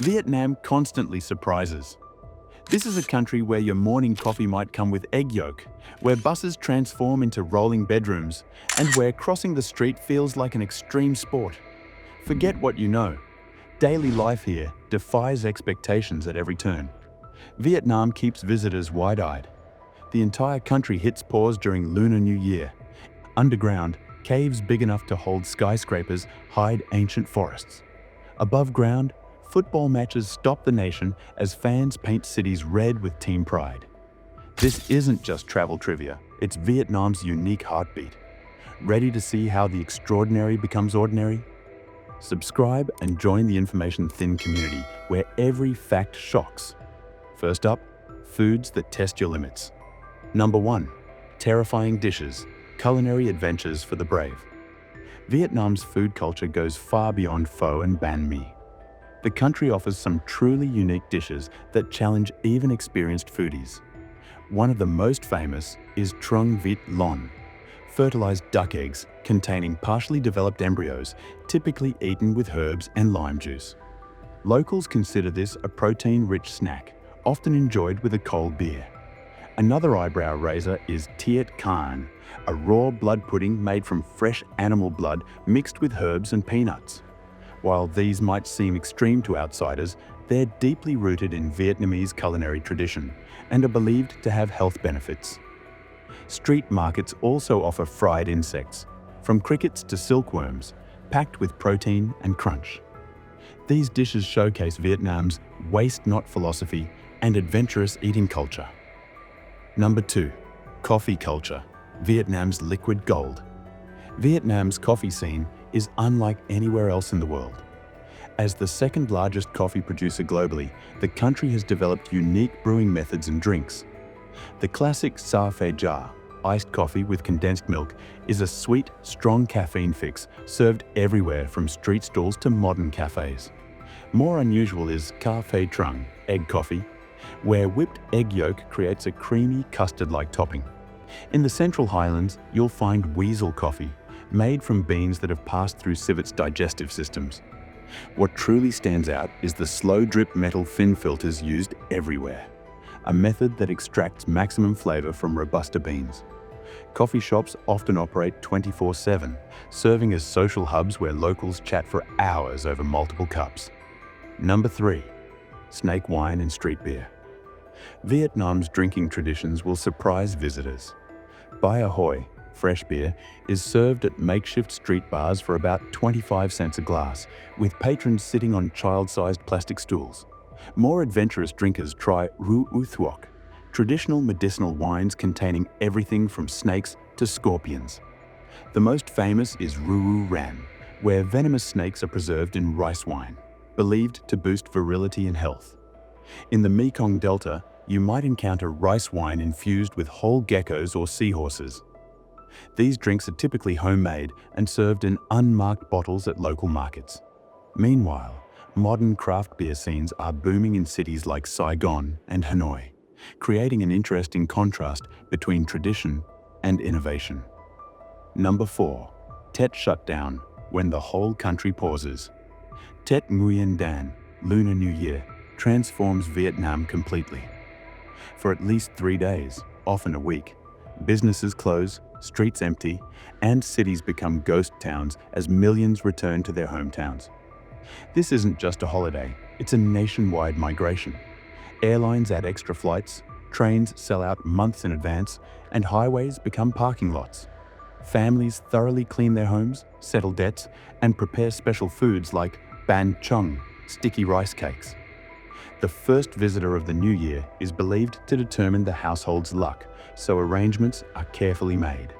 Vietnam constantly surprises. This is a country where your morning coffee might come with egg yolk, where buses transform into rolling bedrooms, and where crossing the street feels like an extreme sport. Forget what you know. Daily life here defies expectations at every turn. Vietnam keeps visitors wide-eyed. The entire country hits pause during Lunar New Year. Underground, caves big enough to hold skyscrapers hide ancient forests. Above ground, football matches stop the nation as fans paint cities red with team pride. This isn't just travel trivia, it's Vietnam's unique heartbeat. Ready to see how the extraordinary becomes ordinary? Subscribe and join the information-thin community where every fact shocks. First up, foods that test your limits. Number 1. Terrifying dishes, culinary adventures for the brave. Vietnam's food culture goes far beyond pho and banh mi. The country offers some truly unique dishes that challenge even experienced foodies. One of the most famous is trung vịt lon, fertilized duck eggs containing partially developed embryos, typically eaten with herbs and lime juice. Locals consider this a protein-rich snack, often enjoyed with a cold beer. Another eyebrow raiser is tiet khan, a raw blood pudding made from fresh animal blood mixed with herbs and peanuts. While these might seem extreme to outsiders, they're deeply rooted in Vietnamese culinary tradition and are believed to have health benefits. Street markets also offer fried insects, from crickets to silkworms, packed with protein and crunch. These dishes showcase Vietnam's waste-not philosophy and adventurous eating culture. Number 2. Coffee culture, Vietnam's liquid gold. Vietnam's coffee scene is unlike anywhere else in the world. As the second largest coffee producer globally, the country has developed unique brewing methods and drinks. The classic sa phê ja, iced coffee with condensed milk, is a sweet, strong caffeine fix served everywhere from street stalls to modern cafes. More unusual is ca phê trung, egg coffee, where whipped egg yolk creates a creamy, custard-like topping. In the Central Highlands, you'll find weasel coffee, made from beans that have passed through civets' digestive systems. What truly stands out is the slow-drip metal fin filters used everywhere, a method that extracts maximum flavor from Robusta beans. Coffee shops often operate 24/7, serving as social hubs where locals chat for hours over multiple cups. Number 3. Snake wine and street beer. Vietnam's drinking traditions will surprise visitors. Bia Hoi, fresh beer, is served at makeshift street bars for about 25 cents a glass, with patrons sitting on child-sized plastic stools. More adventurous drinkers try Rue U Thuoc, traditional medicinal wines containing everything from snakes to scorpions. The most famous is Rue Ran, where venomous snakes are preserved in rice wine, believed to boost virility and health. In the Mekong Delta, you might encounter rice wine infused with whole geckos or seahorses. These drinks are typically homemade and served in unmarked bottles at local markets. Meanwhile, modern craft beer scenes are booming in cities like Saigon and Hanoi, creating an interesting contrast between tradition and innovation. Number 4. Tet Shutdown, when the whole country pauses. Tet Nguyen Dan, Lunar New Year, transforms Vietnam completely. For at least 3 days, often a week, businesses close, streets empty, and cities become ghost towns as millions return to their hometowns. This isn't just a holiday, it's a nationwide migration. Airlines add extra flights, trains sell out months in advance, and highways become parking lots. Families thoroughly clean their homes, settle debts, and prepare special foods like ban chung, sticky rice cakes. The first visitor of the new year is believed to determine the household's luck, so arrangements are carefully made.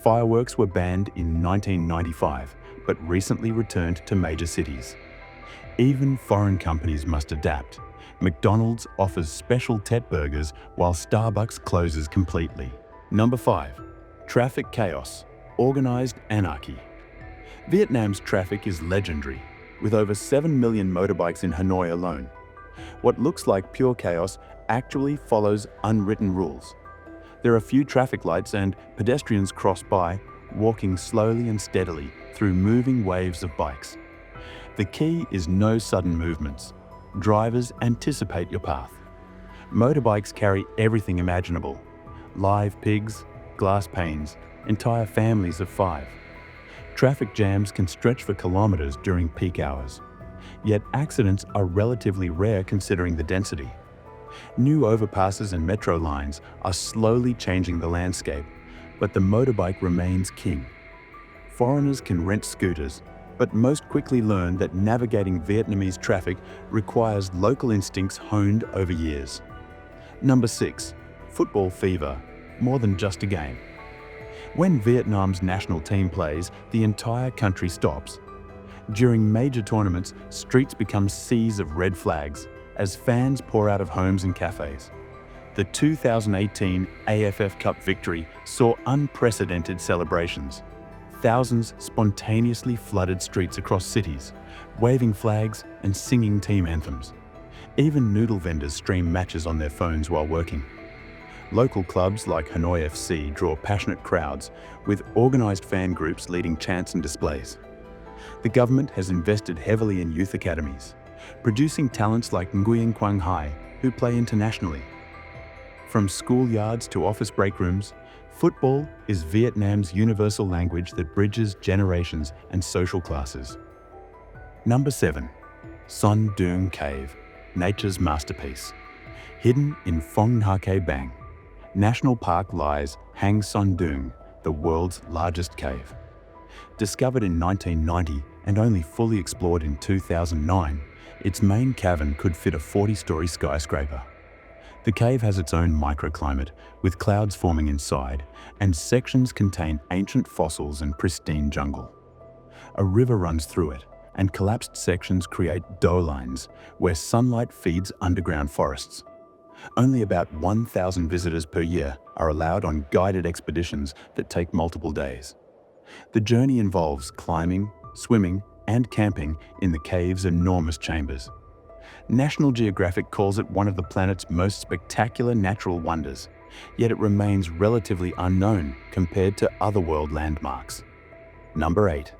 Fireworks were banned in 1995, but recently returned to major cities. Even foreign companies must adapt. McDonald's offers special Tet burgers while Starbucks closes completely. Number 5. Traffic chaos, organized anarchy. Vietnam's traffic is legendary, with over 7 million motorbikes in Hanoi alone. What looks like pure chaos actually follows unwritten rules. There are few traffic lights and pedestrians cross by, walking slowly and steadily through moving waves of bikes. The key is no sudden movements. Drivers anticipate your path. Motorbikes carry everything imaginable: live pigs, glass panes, entire families of 5. Traffic jams can stretch for kilometers during peak hours. Yet accidents are relatively rare considering the density. New overpasses and metro lines are slowly changing the landscape, but the motorbike remains king. Foreigners can rent scooters, but most quickly learn that navigating Vietnamese traffic requires local instincts honed over years. Number 6. Football fever, more than just a game. When Vietnam's national team plays, the entire country stops. During major tournaments, streets become seas of red flags as fans pour out of homes and cafes. The 2018 AFF Cup victory saw unprecedented celebrations. Thousands spontaneously flooded streets across cities, waving flags and singing team anthems. Even noodle vendors stream matches on their phones while working. Local clubs like Hanoi FC draw passionate crowds, with organized fan groups leading chants and displays. The government has invested heavily in youth academies, producing talents like Nguyen Quang Hai, who play internationally. From schoolyards to office break rooms, football is Vietnam's universal language that bridges generations and social classes. Number 7. Son Doong Cave, nature's masterpiece. Hidden in Phong Nha Ke Bang National Park lies Hang Son Doong, the world's largest cave. Discovered in 1990 and only fully explored in 2009, its main cavern could fit a 40-story skyscraper. The cave has its own microclimate, with clouds forming inside, and sections contain ancient fossils and pristine jungle. A river runs through it, and collapsed sections create dolines, where sunlight feeds underground forests. Only about 1,000 visitors per year are allowed on guided expeditions that take multiple days. The journey involves climbing, swimming, and camping in the cave's enormous chambers. National Geographic calls it one of the planet's most spectacular natural wonders, yet it remains relatively unknown compared to other world landmarks. Number 8.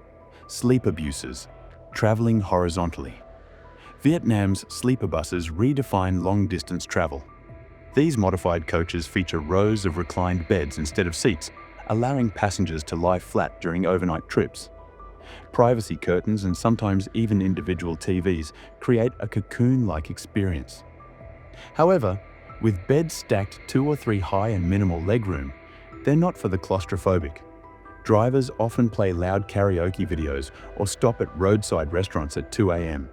Sleep abuses, traveling horizontally. Vietnam's sleeper buses redefine long-distance travel. These modified coaches feature rows of reclined beds instead of seats, allowing passengers to lie flat during overnight trips. Privacy curtains and sometimes even individual TVs create a cocoon-like experience. However, with beds stacked 2 or 3 high and minimal legroom, they're not for the claustrophobic. Drivers often play loud karaoke videos or stop at roadside restaurants at 2 a.m.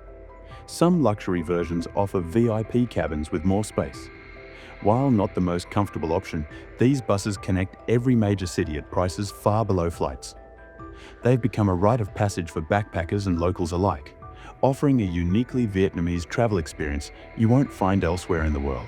Some luxury versions offer VIP cabins with more space. While not the most comfortable option, these buses connect every major city at prices far below flights. They've become a rite of passage for backpackers and locals alike, offering a uniquely Vietnamese travel experience you won't find elsewhere in the world.